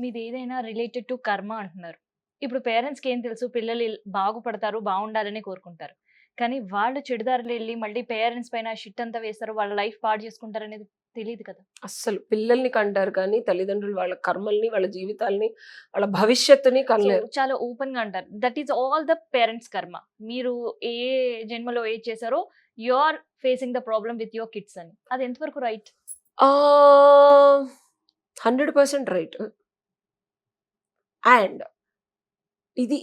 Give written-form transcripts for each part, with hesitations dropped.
మీది ఏదైనా related to కర్మ అంటున్నారు. ఇప్పుడు పేరెంట్స్‌కి ఏం తెలుసు పిల్లలు బాగుపడతారు, బాగుండాలని కోరుకుంటారు. కానీ వాళ్ళు చెడుదారిలో ఎళ్లి మళ్ళీ పేరెంట్స్ పైన షిట్ అంతా వేస్తారు. వాళ్ళ లైఫ్ పాడు చేసుకుంటారనేది తెలీదు కదా! అస్సలు పిల్లల్ని కంటారు కానీ తల్లిదండ్రులు వాళ్ళ కర్మల్ని, వాళ్ళ జీవితాల్ని, వాళ్ళ భవిష్యత్తుని సో, కనలేరు. చాలా ఓపెన్‌గా అంటారు. That is all the parents karma. మీరు ఏ జన్మలో ఏది చేశారో you are facing the problem with your kids అని. అది ఎంతవరకు రైట్? 100% రైట్. అండ్ ఇది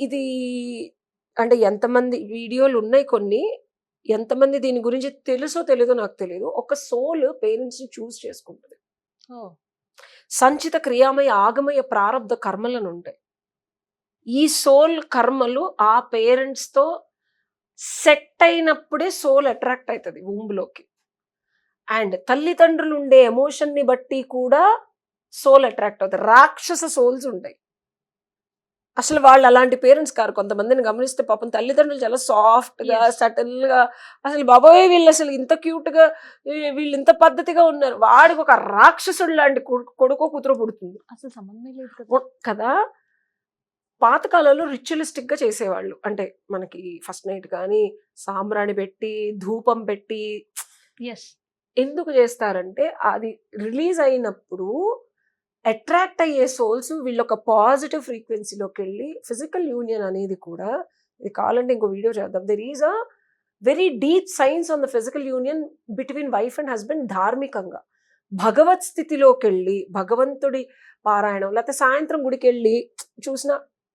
అంటే ఎంతమంది వీడియోలు ఉన్నాయి కొన్ని. ఎంతమంది దీని గురించి తెలుసో తెలీదో నాకు తెలీదు. ఒక సోల్ పేరెంట్స్‌ని చూజ్ చేసుకుంటది. ఓహ్! సంచిత క్రియామయ ఆగమయ ప్రారబ్ధ కర్మలనుంటాయి. ఈ సోల్ కర్మలు ఆ పేరెంట్స్‌తో సెట్ అయినప్పుడే సోల్ అట్రాక్ట్ అయితది వూంబ్‌లోకి. అండ్ తల్లిదండ్రులు ఉండే ఎమోషన్‌ని బట్టి కూడా సోల్ అట్రాక్ట్ అవుతాయి. రాక్షస సోల్స్ ఉంటాయి. అసలు వాళ్ళు అలాంటి పేరెంట్స్ కారు. కొంతమందిని గమనిస్తే పాపం తల్లిదండ్రులు చాలా సాఫ్ట్‌గా, యెస్. సటిల్‌గా అసలు బాబోయ్! వీళ్ళసలు ఇంత క్యూట్‌గా వీళ్ళు ఇంత పద్ధతిగా ఉన్నారు. వాడికి ఒక రాక్షసుడు లాంటి కొడుకో, కూతురో పుడుతుంది. అసలు సంబంధమే లేదు కదా! కదా! పాతకాలంలో రిచువలిస్టిక్‌గా చేసేవాళ్ళు. అంటే మనకి ఫస్ట్ నైట్ కానీ, సాంబ్రాణి పెట్టి, ధూపం పెట్టి యెస్. ఎందుకు చేస్తారంటే అది రిలీజ్ అయినప్పుడు అట్రాక్ట్ అయ్యే సోల్స్ వీళ్ళొక పాజిటివ్ ఫ్రీక్వెన్సీలోకెళ్ళి ఫిజికల్ యూనియన్ అనేది కూడా ఇది కావాలంటే ఇంకో వీడియో చేద్దాం. There is a very deep science on the physical union between wife and husband ధార్మికంగా. భగవత్ స్థితిలోకెళ్ళి భగవంతుడి పారాయణం లేకపోతే సాయంత్రం గుడికెళ్ళి చూసిన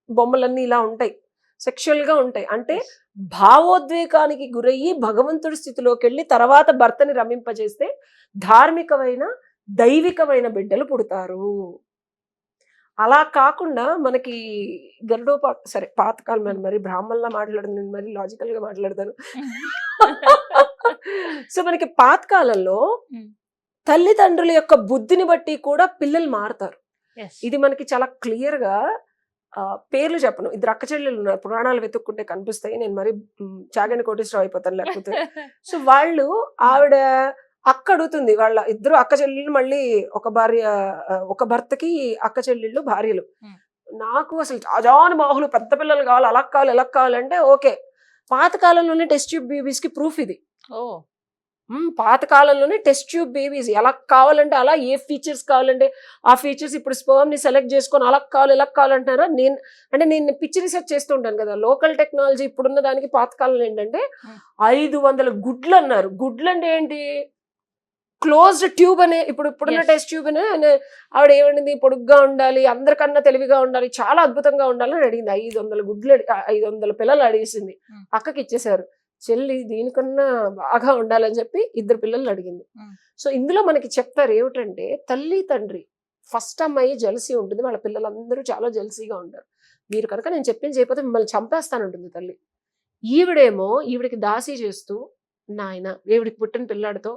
బొమ్మలన్నీ ఇలా ఉంటాయి. సెక్షువల్‌గా ఉంటాయి. అంటే యెస్. భావోద్వేగానికి గురయ్యి భగవంతుడి స్థితిలోకెళ్ళి తర్వాత భర్తని రమింపజేస్తే ధార్మికమైన, దైవికమైన బిడ్డలు పుడతారు. అలా కాకుండా మనకి సరే పాతకాలం అని మరి బ్రాహ్మణులా మాట్లాడను, నేను మరి లాజికల్‌గా మాట్లాడతాను. సో, మనకి పాతకాలంలో హ్మ్. తల్లిదండ్రుల యొక్క బుద్ధిని బట్టి కూడా పిల్లలు మారతారు. యెస్. ఇది మనకి చాలా క్లియర్‌గా పేర్లు చెప్పను. ఇద్దరు అక్క చెల్లెలు ఉన్నారు. పురాణాలు వెతుక్కుంటే కనిపిస్తాయి. నేను మరి చాగంటి కోటేశ్వరరావు అయిపోతాను లేకపోతే. సో, వాళ్ళు ఆవిడ అక్క అడుగుతుంది. వాళ్ళ ఇద్దరు అక్క చెల్లెళ్ళు మళ్ళీ ఒక భార్య ఒక భర్తకి అక్క చెల్లెళ్ళు భార్యలు. హ్మ్. నాకు అసలు అజానుబాహులు పెద్ద పిల్లలు కావాలి, అలా కావాలి, ఇలా కావాలంటే ఓకే. పాతకాలంలోనే టెస్ట్ ట్యూబ్ బేబీస్‌కి ప్రూఫ్ ఇది. ఓహ్! పాతకాలంలోనే టెస్ట్ ట్యూబ్ బేబీస్ ఎలా కావాలంటే అలా, ఏ ఫీచర్స్ కావాలంటే ఆ ఫీచర్స్ ఇప్పుడు స్పర్మ్‌ని సెలెక్ట్ చేసుకొని అలా కావాలి, ఇలా కావాలంటారా? నేను పిచ్చి రిసర్చ్ చేస్తూ ఉంటాను కదా! లోకల్ టెక్నాలజీ ఇప్పుడున్న దానికి పాతకాలంలో ఏంటంటే 500 గుడ్లు అన్నారు. గుడ్లు అంటే ఏంటి? క్లోజ్డ్ ట్యూబ్ అనే ఇప్పుడున్న యెస్. టెస్ట్ ట్యూబ్ ఆవిడ ఏమనింది? పొడుగ్గా ఉండాలి, అందరికన్నా తెలివిగా ఉండాలి, చాలా అద్భుతంగా ఉండాలని అడిగింది. 500 గుడ్లు 500 పిల్లలు అడిగేసింది. హ్మ్. అక్కకి ఇచ్చేశారు. చెల్లి దీనికన్నా బాగా ఉండాలని చెప్పి 2 పిల్లల్ని అడిగింది. హ్మ్. సో, ఇందులో మనకి చెప్తారు ఏమిటంటే తల్లి, తండ్రి ఫస్ట్ అమ్మాయి జెలసీ ఉంటుంది. వాళ్ళ పిల్లలందరూ చాలా జెలసీగా ఉంటారు. మీరు కనుక నేను చెప్పింది చేయకపోతే మిమ్మల్ని చంపేస్తానంటుంది తల్లి. ఈవిడికి దాసి చేస్తూ నాయన ఈవిడికి పుట్టిన పిల్లాడితో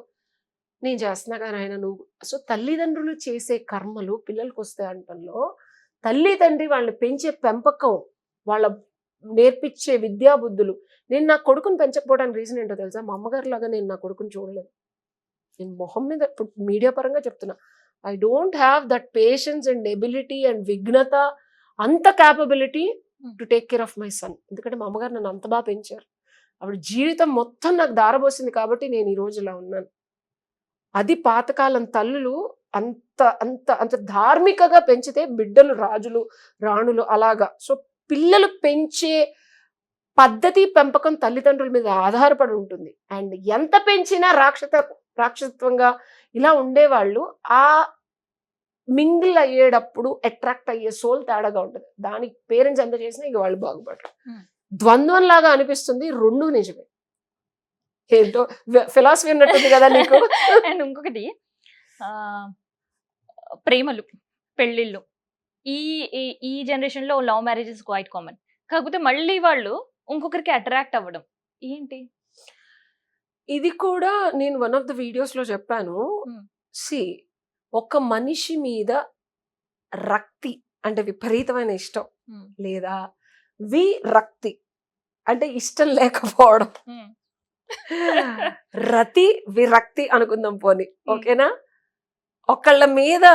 నేను చేస్తున్నాగా నాయన నువ్వు. సో, తల్లిదండ్రులు చేసే కర్మలు పిల్లలకొస్తాయి అనటంలో తల్లి, తండ్రి వాళ్ళని పెంచే పెంపకం, వాళ్ళ నేర్పించే విద్యా బుద్ధులు. నేను నా కొడుకుని పెంచకపోవడానికి రీజన్ ఏంటో తెలుసా? మా అమ్మగారిలాగా నేను నా కొడుకుని చూడలేదు. నేను మొహం మీద ఇప్పుడు మీడియా పరంగా చెప్తున్నా. I don't have that patience and ability and విఘ్నత, అంత capability to take care of my son. ఎందుకంటే మా అమ్మగారు నన్ను అంత బాగా పెంచారు. ఆవిడ జీవితం మొత్తం నాకు దారబోసింది కాబట్టి నేను ఈ రోజు ఇలా ఉన్నాను. అది పాతకాలం తల్లులు అంత అంత అంత ధార్మికగా పెంచితే బిడ్డలు రాజులు, రాణులు అలాగా. సో, పిల్లలు పెంచే పద్ధతి, పెంపకం తల్లిదండ్రుల మీద ఆధారపడి ఉంటుంది. అండ్ ఎంత పెంచినా రాక్షసత్వంగా ఇలా ఉండేవాళ్ళు ఆ మింగిల్ అయ్యేటప్పుడు అట్రాక్ట్ అయ్యే సోల్ తేడాగా ఉంటుంది. దానికి పేరెంట్స్ ఎంత చేసినా ఇక వాళ్ళు బాగుపడరు. ద్వంద్వం లాగా అనిపిస్తుంది. 2 నిజమే. ఏంటో ఫిలాసఫీ ఉన్నట్టుంది కదా నీకు. అండ్ ఇంకొకటి ప్రేమలు, పెళ్ళిళ్ళు ఈ ఈ ఈ జనరేషన్‌లో లవ్ మ్యారేజెస్ క్వైట్ కామన్. కాకపోతే మళ్ళీ వాళ్ళు ఇంకొకరికి అట్రాక్ట్ అవ్వడం. ఏంటి? ఇది కూడా నేను వన్ ఆఫ్ ద వీడియోస్‌లో చెప్పాను. హ్మ్. సీ ఒక మనిషి మీద రక్తి అంటే విపరీతమైన ఇష్టం హ్మ్. లేదా విరక్తి అంటే ఇష్టం లేకపోవడం. హ్మ్. రతి, విరక్తి అనుకుందాం పోనీ. హ్మ్. ఓకేనా? ఒకళ్ళ మీద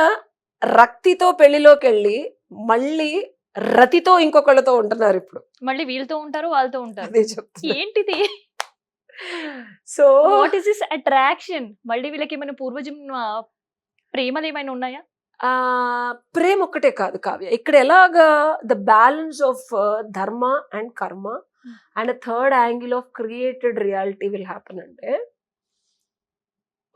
రక్తితో పెళ్లిలోకెళ్ళి మళ్ళీ రతితో ఇంకొకళ్ళతో ఉంటున్నారు ఇప్పుడు. మళ్ళీ వీళ్ళతో ఉంటారు, వాళ్ళతో ఉంటారు. అదే చెప్తున్నా. ఏంటిది? So what is this attraction? మళ్ళీ వీళ్ళకి ఏమైనా పూర్వజన్మ ప్రేమలు ఏమైనా ఉన్నాయా? ప్రేమ ఒక్కటే కాదు కావ్య, ఇక్కడ ఎలాగా ద బ్యాలెన్స్ ఆఫ్ ధర్మ అండ్ కర్మ and third angle of created reality will happen అంటే,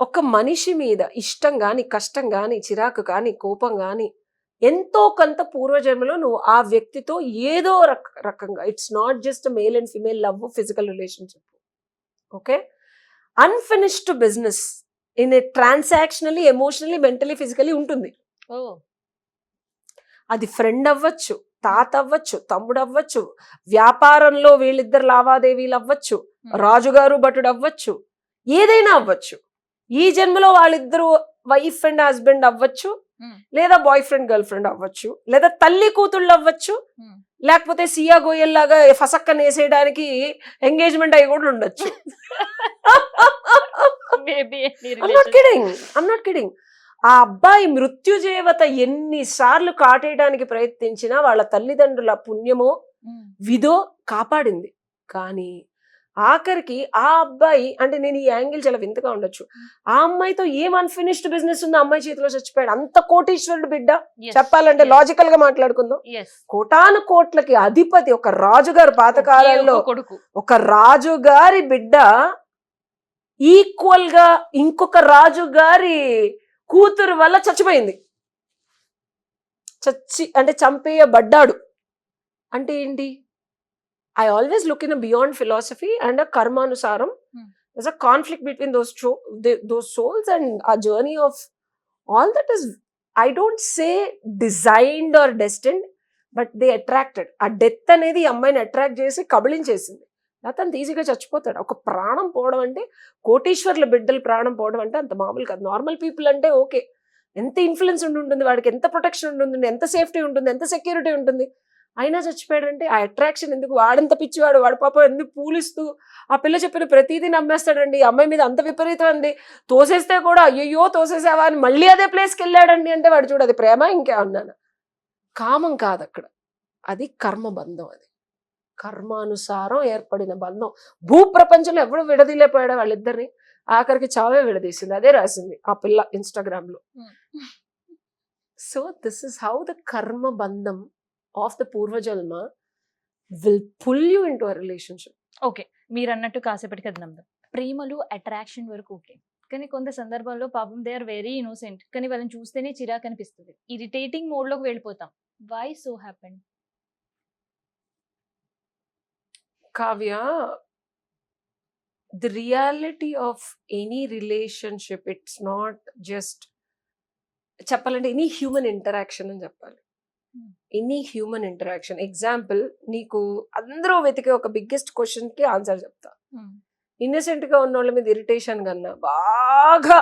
ఒక మనిషి మీద ఇష్టం గాని, కష్టం గాని, చిరాకు కానీ, కోపం కానీ ఎంతో కొంత పూర్వజన్మలో నువ్వు ఆ వ్యక్తితో ఏదో రకంగా, it's not just male and female love, physical relationship, okay, unfinished business in a transactionally, emotionally, mentally, physically ఉంటుంది. ఓ అది ఫ్రెండ్ అవ్వచ్చు, తాత అవ్వచ్చు, తమ్ముడు అవ్వచ్చు, వ్యాపారంలో వీళ్ళిద్దరు లావాదేవీలు అవ్వచ్చు, రాజుగారు భటుడు అవ్వచ్చు, ఏదైనా అవ్వచ్చు. ఈ జన్మలో వాళ్ళిద్దరు వైఫ్ అండ్ హస్బెండ్ అవ్వచ్చు, లేదా బాయ్ ఫ్రెండ్ గర్ల్ ఫ్రెండ్ అవ్వచ్చు, లేదా తల్లి కూతుళ్ళు అవ్వచ్చు, లేకపోతే సియా గోయల్ లాగా ఫసక్కన వేసేయడానికి ఎంగేజ్మెంట్ అయి కూడా ఉండొచ్చు. I'm not kidding. ఆ అబ్బాయి మృత్యుజేవత ఎన్నిసార్లు కాటేయడానికి ప్రయత్నించినా వాళ్ళ తల్లిదండ్రుల పుణ్యమో విధో కాపాడింది. కానీ ఆఖరికి ఆ అబ్బాయి, అంటే నేను ఈ యాంగిల్ చాలా వింతగా ఉండొచ్చు, ఆ అమ్మాయితో ఏం అన్ఫినిష్డ్ బిజినెస్ ఉందో అమ్మాయి చేతిలో చచ్చిపోయాడు. అంత కోటీశ్వరుడు బిడ్డ, చెప్పాలంటే లాజికల్ గా మాట్లాడుకుందాం, కోటాను కోట్లకి అధిపతి, ఒక రాజుగారు, పాతకాలంలో ఒక రాజుగారి బిడ్డ ఈక్వల్ గా ఇంకొక రాజుగారి కూతురు వల్ల చచ్చిపోయింది. అంటే చంపేయబడ్డాడు. అంటే ఏంటి? I always look in a beyond philosophy and a karmanusaram. There's a conflict between those souls and a journey of all that is, I don't say designed or destined, but they attracted. ఆ death అనేది ఈ అమ్మాయిని attract చేసి కబళించేసింది. అతను ఈజీగా చచ్చిపోతాడు. ఒక ప్రాణం పోవడం అంటే, కోటీశ్వర్ల బిడ్డలు ప్రాణం పోవడం అంటే అంత మామూలు కాదు. నార్మల్ పీపుల్ అంటే ఓకే, ఎంత ఇన్ఫ్లుయెన్స్ ఉంటుంది వాడికి, ఎంత ప్రొటెక్షన్ ఉంటుంది, ఎంత సేఫ్టీ ఉంటుంది, ఎంత సెక్యూరిటీ ఉంటుంది, అయినా చచ్చిపోయాడంటే ఆ అట్రాక్షన్ ఎందుకు? వాడంత పిచ్చివాడు, వాడు పాప ఎందుకు పూలిస్తూ ఆ పిల్ల చెప్పిన ప్రతిదీ నమ్మేస్తాడండి. అమ్మాయి మీద అంత విపరీతం అండి, తోసేస్తే కూడా అయ్యో తోసేసావా అని మళ్ళీ అదే ప్లేస్కి వెళ్ళాడండి అంటే వాడు చూడు, అది ప్రేమ ఇంకేమన్నాను? కామం కాదు అక్కడ, అది కర్మబంధం. అది కర్మానుసారం ఏర్పడిన బంధం. భూప్రపంచంలో ఎవడు విడదీలేపోయాడు వాళ్ళిద్దరిని, ఆఖరికి చావే విడదీసింది. అదే రాసింది ఆ పిల్ల ఇన్స్టాగ్రామ్ లో. So this is how the karma bandham of the purvajanma will pull you into a relationship. Okay, మీరు అన్నట్టు కాసేపటికి అది నమ్మదం. ప్రేమలు అట్రాక్షన్ వరకు ఓకే, కానీ కొంత సందర్భాల్లో పాపం దే ఆర్ వెరీ ఇన్నోసెంట్, కానీ వాళ్ళని చూస్తేనే చిరాకు అనిపిస్తుంది, ఇరిటేటింగ్ మోడ్ లోకి వెళ్ళిపోతాం. Why so happen? Kavya, the reality of any relationship, it's not just, చెప్పాలంటే ఎనీ హ్యూమన్ ఇంటరాక్షన్ అని చెప్పాలి. Any human interaction. ఎగ్జాంపుల్, నీకు అందరూ వెతికే ఒక బిగ్గెస్ట్ క్వశ్చన్ కి ఆన్సర్ చెప్తా. ఇన్నోసెంట్ గా ఉన్న వాళ్ళ మీద ఇరిటేషన్ కన్నా బాగా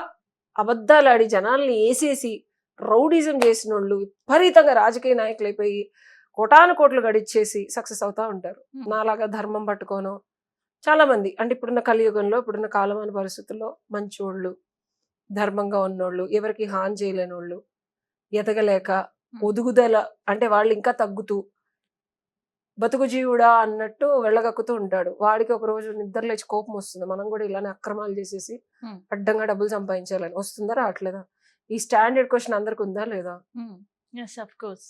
అబద్ధాలు ఆడి జనాల్ని వేసేసి రౌడీజం చేసిన వాళ్ళు విపరీతంగా రాజకీయ నాయకులు అయిపోయి కోటాను కోట్లు గడిచేసి సక్సెస్ అవుతా ఉంటారు. నాలాగా ధర్మం పట్టుకోను చాలా మంది, అంటే ఇప్పుడున్న కలియుగంలో, ఇప్పుడున్న కాలమాన పరిస్థితుల్లో మంచోళ్ళు, ధర్మంగా ఉన్నోళ్ళు, ఎవరికి హాని చేయలేని వాళ్ళు, ఎదగలేక ఒదుగుదల అంటే వాళ్ళు ఇంకా తగ్గుతూ బతుకు జీవుడా అన్నట్టు వెళ్ళగక్కుతూ ఉంటాడు. వాడికి ఒక రోజు నిద్ర లేచి కోపం వస్తుంది, మనం కూడా ఇలానే అక్రమాలు చేసేసి అడ్డంగా డబ్బులు సంపాదించాలని. వస్తుందా రావట్లేదా? ఈ స్టాండర్డ్ క్వశ్చన్ అందరికి ఉందా లేదా? Yes, of course.